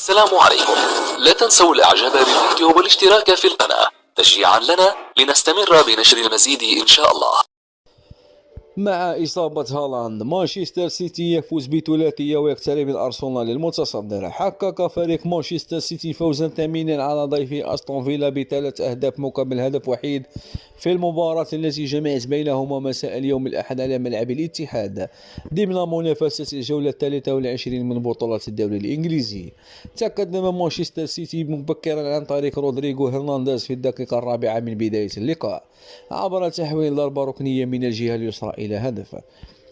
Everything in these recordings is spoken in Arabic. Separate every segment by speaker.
Speaker 1: السلام عليكم. لا تنسوا الاعجاب بالفيديو والاشتراك في القناة تشجيعا لنا لنستمر بنشر المزيد ان شاء الله.
Speaker 2: مع إصابة هالاند، مانشستر سيتي يفوز بثلاثية ويقترب من أرسنال المتصدر. حقق فريق مانشستر سيتي فوزا ثمينا على ضيفه أستون فيلا ب3 أهداف مقابل هدف وحيد في المباراة التي جمعت بينهما مساء اليوم الأحد على ملعب الاتحاد ضمن منافسة الجولة 23 من بطولة الدوري الإنجليزي. تقدم مانشستر سيتي مبكرا عن طريق رودريغو هرنانديز في الدقيقة 4 من بداية اللقاء عبر تحويل ضربة ركنية من الجهة اليسرى إلى هدف.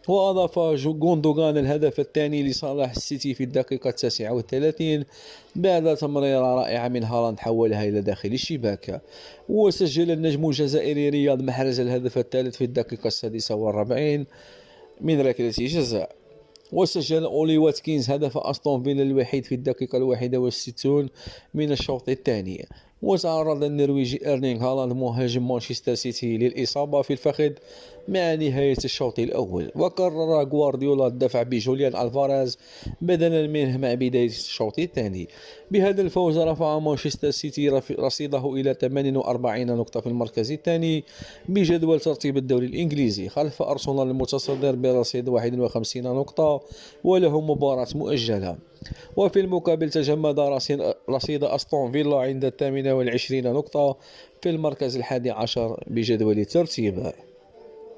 Speaker 2: وأضاف غوندوغان الهدف الثاني لصالح السيتي في الدقيقة 39 بعد تمريرة رائعة من هالاند حولها إلى داخل الشباك. وسجل النجم الجزائري رياض محرز الهدف الثالث في الدقيقة 46 من ركلة جزاء. وسجل أولي واتكينز هدف أستون فيلا الوحيد في الدقيقة 61 من الشوط الثاني. وتعرض النرويجي إيرلينغ هالاند مهاجم مانشستر سيتي للإصابة في الفخذ مع نهاية الشوط الأول، وقرر غوارديولا الدفع بجوليان ألفاريز بدلا منه مع بداية الشوط الثاني. بهذا الفوز رفع مانشستر سيتي رصيده إلى 48 نقطة في المركز الثاني بجدول ترتيب الدوري الإنجليزي، خلف أرسنال المتصدر برصيد 51 نقطة وله مباراة مؤجلة. وفي المقابل تجمد رصيد أستون فيلا عند 28 نقطة في المركز 11 بجدول الترتيب.